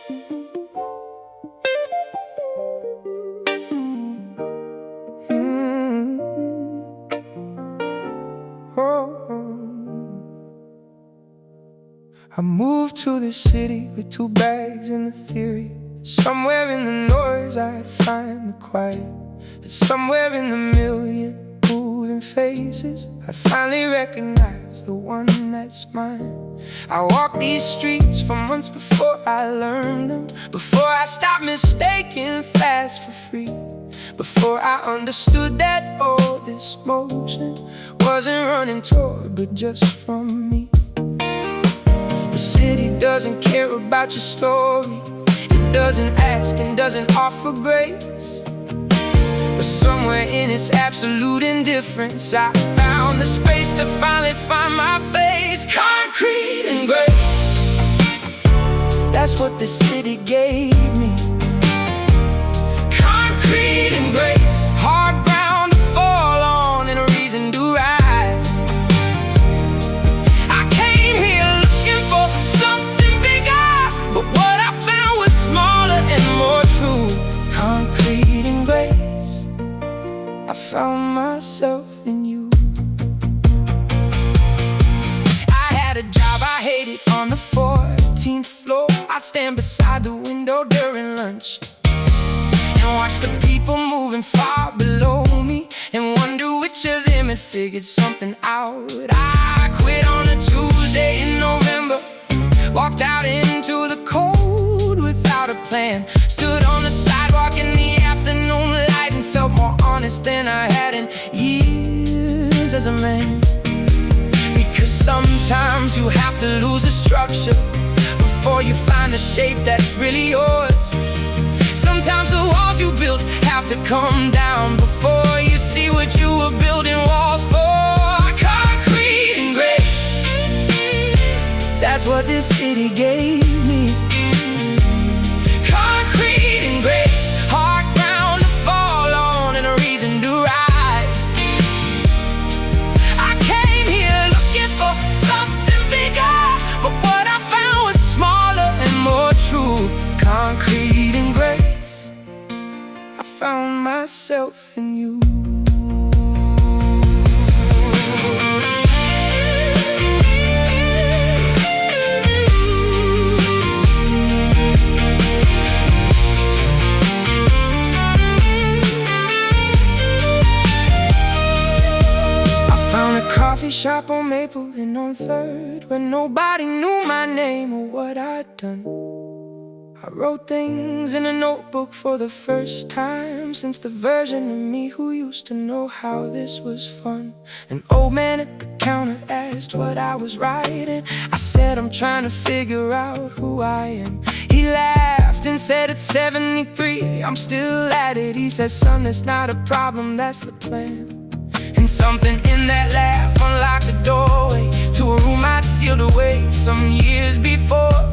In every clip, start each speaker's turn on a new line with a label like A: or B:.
A: I moved to the city with 2 bags and the theory that somewhere in the noise I'd find the quiet, that somewhere in the million moving faces I'd finally recognize the one that's mine. I walked these streets for months before I learned them, before I stopped mistaking fast for free, before I understood that all this motion wasn't running toward but just from me. The city doesn't care about your story, it doesn't ask and doesn't offer grace. But somewhere in its absolute indifference, I found the space to finally find my face. Concrete and grace, that's what the city gave me. Concrete and grace, hard ground to fall on and a reason to rise. I came here looking for something bigger, but what I found was smaller and more true. Concrete and grace, I found myself in you. I had a job I hated on the 14th floor. I'd stand beside the window during lunch and watch the people moving far below me and wonder which of them had figured something out. I quit on a Tuesday in November, walked out into the cold without a plan, stood on the sidewalk in the afternoon light and felt more honest than I had in years as a man. Because sometimes you have to lose the structure before you find the shape that's really yours. Sometimes the walls you build have to come down before you see what you were building walls for. Concrete and grace, that's what this city gave me. Concrete and grace, hard ground to fall on and a reason to rise. I came here looking for something bigger, but what I found was smaller and more true. Concrete and grace, I found myself in you. I found a coffee shop on Maple and on 3rd where nobody knew my name or what I'd done. I wrote things in a notebook for the first time since the version of me who used to know how this was fun. An old man at the counter asked what I was writing. I said I'm trying to figure out who I am. He laughed and said at 73 I'm still at it. He said, son, that's not a problem, that's the plan. And something in that laugh unlocked the doorway to a room I'd sealed away some years before,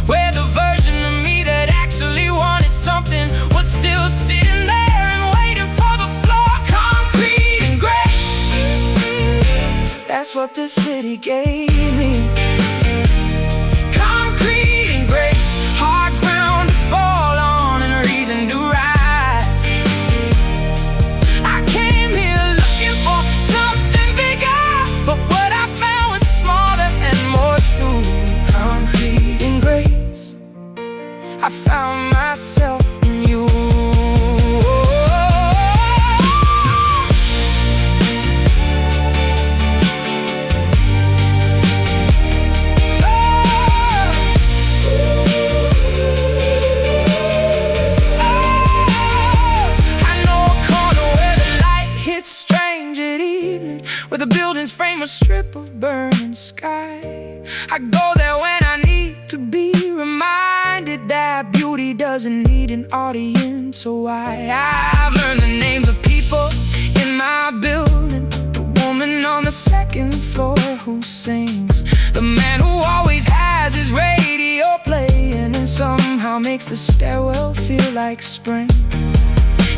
A: where the version of me that actually wanted something was still sitting there and waiting for the floor. Concrete and grace, that's what this city gave me. Concrete and grace, hard ground to fall on and a reason to rise. I came here looking for something bigger, but what I found was smaller and more true. Concrete and grace, I found myself in you. I know a corner where the light hits strange at evening, where the buildings frame a strip of burning sky. I go there when I need to be reminded that beauty doesn't need an audience. So I've learned the names of people in my building, the woman on the 2nd floor who sings, the man who always has his radio playing and somehow makes the stairwell feel like spring.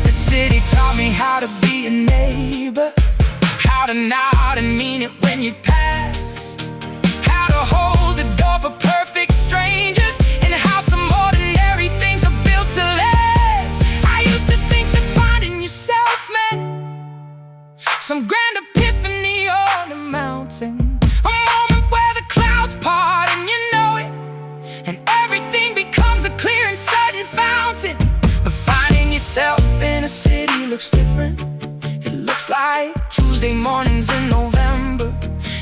A: The city taught me how to be a neighbor, how to nod and mean it when you pass, how to hold the door for perfect strangers, and how some more some grand epiphany on a mountain, a moment where the clouds part and you know it, and everything becomes a clear and sudden fountain. But finding yourself in a city looks different. It looks like Tuesday mornings in November.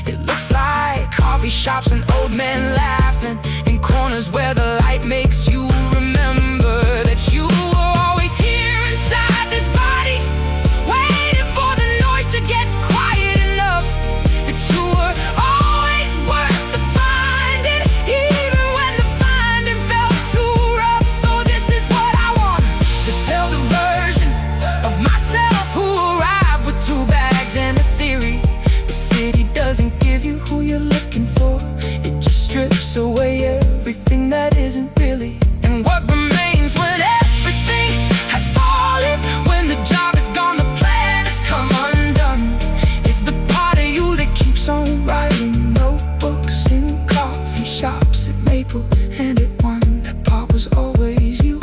A: It looks like coffee shops and old men laughing in corners where the light makes you remember that you were always here inside this body, waiting for the noise to get quiet enough, that you were always worth the finding, even when the finding felt too rough. So this is what I want to tell the version of myself who arrived with 2 bags and a theory. The city doesn't give you who you're looking for. It just strips away everything that isn't really. And what remains when everything has fallen, when the job is gone, the plan has come undone, is the part of you that keeps on writing notebooks in coffee shops at Maple and at One. That part was always you.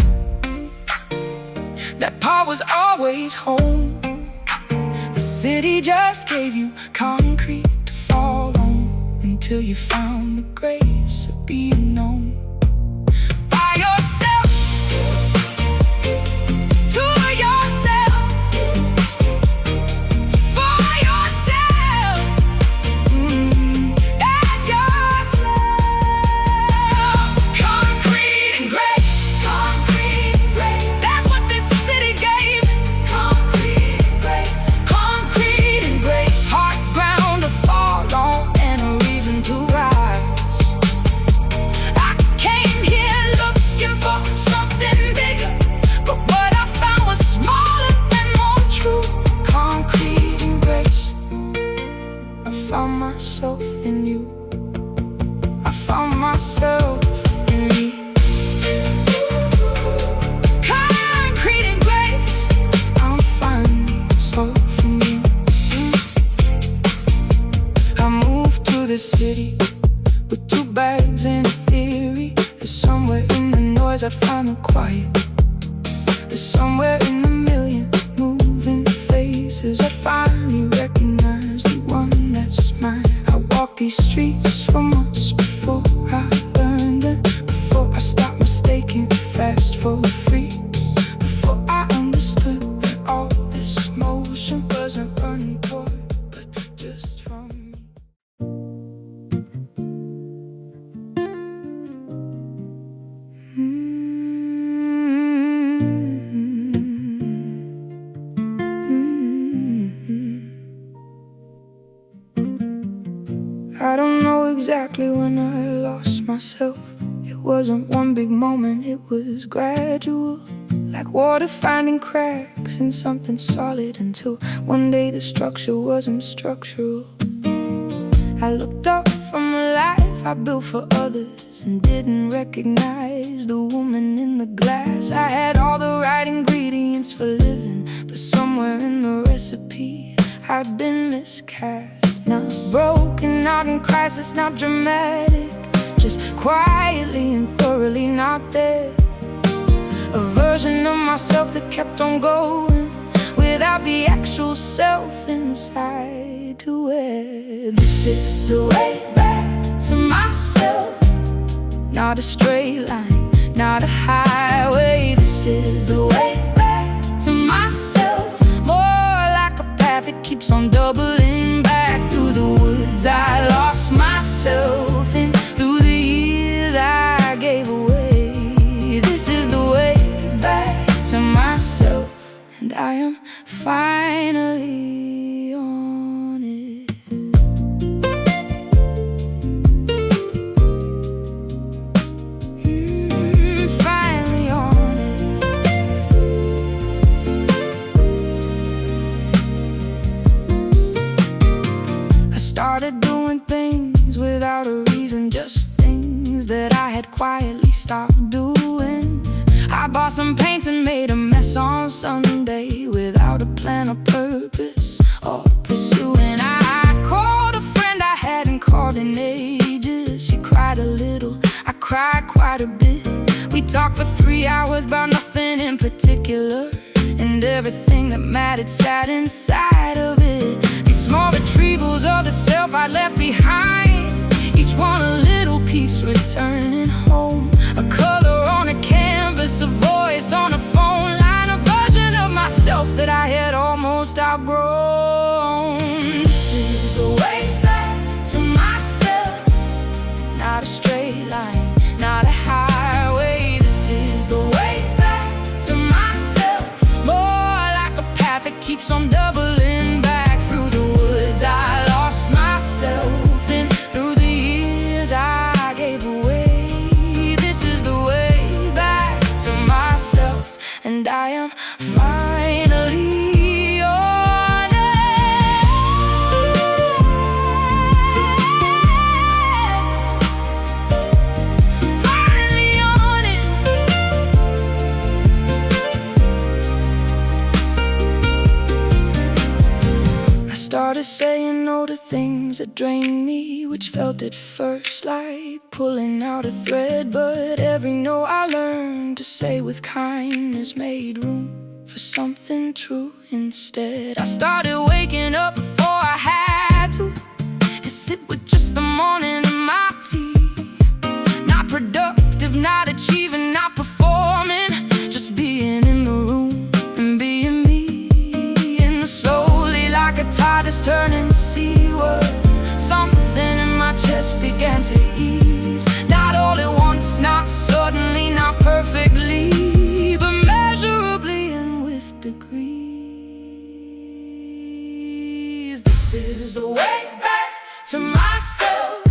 A: That part was always home. The city just gave you concrete to fall on until you found the grace of being known by yourself, to yourself, for yourself, as yourself. Concrete and grace, that's what this city gave me. Concrete and grace, hard ground to fall on and a reason to rise. I came here looking for something bigger, but what I found was smaller and more true. Concrete and grace, I found myself in you. I found myself in me. Concrete and grace, I'm finding myself in you. I moved to the city with 2 bags and a theory. There's somewhere in the noise I'd find the quiet. There's somewhere in the million moving faces I'd finally recognize the one that's mine. I walked these streets for months before I learned it, before I stopped mistaking fast for free, before I understood that all this motion wasn't running toward, but just from me. I don't know exactly when I lost myself. It wasn't one big moment, it was gradual, like water finding cracks in something solid, until one day the structure wasn't structural. I looked up from a life I built for others and didn't recognize the woman in the glass. I had all the right ingredients for living, but somewhere in the recipe I'd been miscast. Not broken, not in crisis, not dramatic, just quietly and thoroughly not there. A version of myself that kept on going without the actual self inside to wear. This is the way back to myself. Not a straight line, not a highway. This is the way back to myself. More like a path that keeps on doubling back. Through the woods I lost myself in, through the years I gave away. This is the way back to myself, and I am finally on it. Finally on it. I started doing things without a reason, just things that I had quietly stopped doing. I bought some paints and made a mess on Sunday without a plan or purpose or pursuing. I called a friend I hadn't called in ages. She cried a little, I cried quite a bit. We talked for 3 hours about nothing in particular, and everything that mattered sat inside of it. Small retrievals of the self I left behind, each one a little piece returning home. A color on a canvas, a voice on a phone line, a version of myself that I had almost outgrown. This is the way back to myself. Not a straight line, not a highway. This is the way back to myself. More like a path that keeps on doubling back. Through the woods I lost myself, and through the years I gave away. This is the way back to myself, and I am finally on it. Finally on it. I started saying no to things that drained me, which felt at first like pulling out a thread. But every no I learned to say with kindness made room for something true instead. I started waking up before I had to sit with just the morning and my tea. Not productive, not achieving, not performing, just being in the room and being me. And slowly like a tide is turning seaward, something in my chest began to ease. Not all at once, not suddenly, not perfectly, but measurably and with degrees. This is the way back to myself.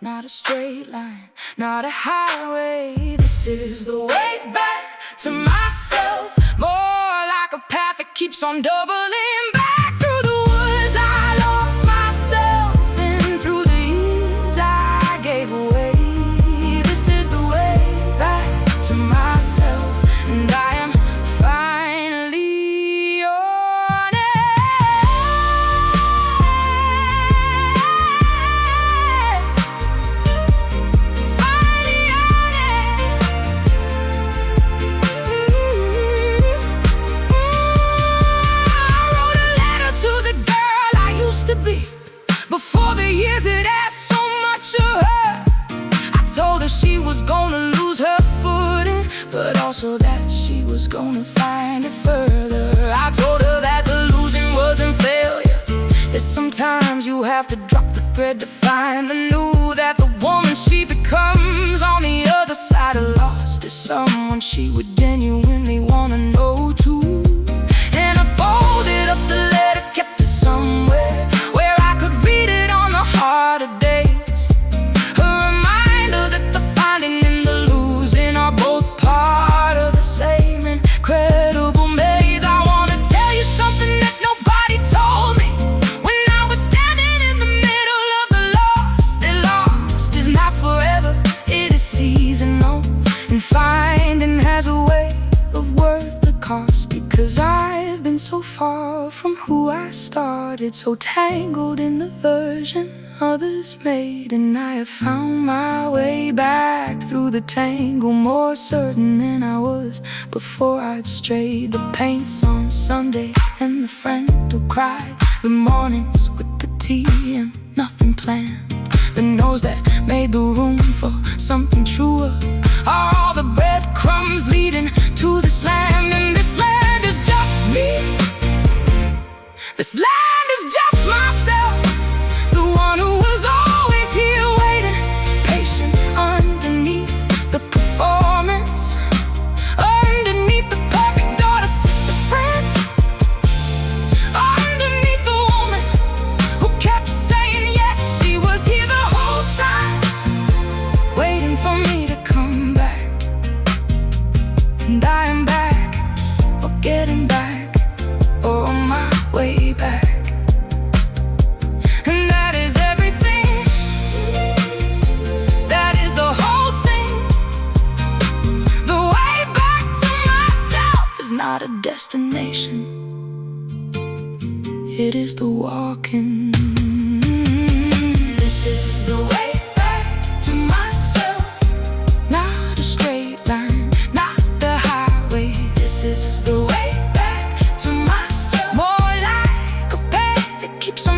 A: Not a straight line, not a highway. This is the way back to myself. More like a path that keeps on doubling back. Through the woods I lost myself, and through the years I gave away. This is the way back to myself, and I am finally on it. Finally on it. I wrote a letter to the girl I used to be, before the years had asked so much of her. I told her she was gonna lose her footing, but also that she was gonna find it further. I told her that the losing wasn't failure, that sometimes you have to drop the thread to find the new. That the woman she becomes on the other side of lost is someone she would genuinely wanna know too. And I folded up the letter, kept it somewhere where I could read it on the harder days. A reminder that the finding and the losing are both part of the same incredible maze. I wanna tell you something that nobody told me when I was standing in the middle of the lost. That lost is not forever, it is seasonal, and finding has a way of worth the cost. Because I've been so far from who I started, so tangled in the version others made, and I have found my way back through the tangle, more certain than I was before I'd strayed. The paints on Sunday and the friend who cried, the mornings with the tea and nothing planned, the no's that made the room for something truer, are all the breadcrumbs leading to this land. And this land is just me. This land is just myself, the one who was always here waiting, patient underneath the performance, underneath the perfect daughter, sister, friend, underneath the woman who kept saying yes. She was here the whole time, waiting for me to come back. And I am back, or getting back, or on my way back. And that is everything, that is the whole thing. The way back to myself is not a destination, it is the walking. This is the way back to myself. Not a straight line, not the highway. This is the way back to myself. More like a path that keeps on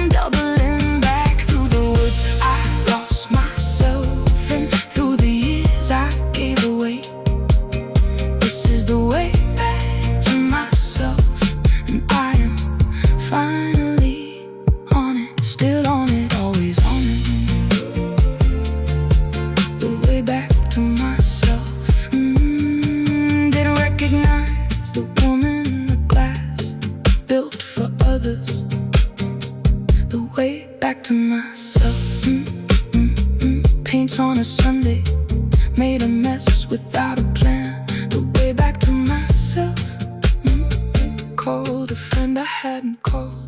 A: myself. Paint on a Sunday, made a mess without a plan. The way back to myself. Called a friend I hadn't called.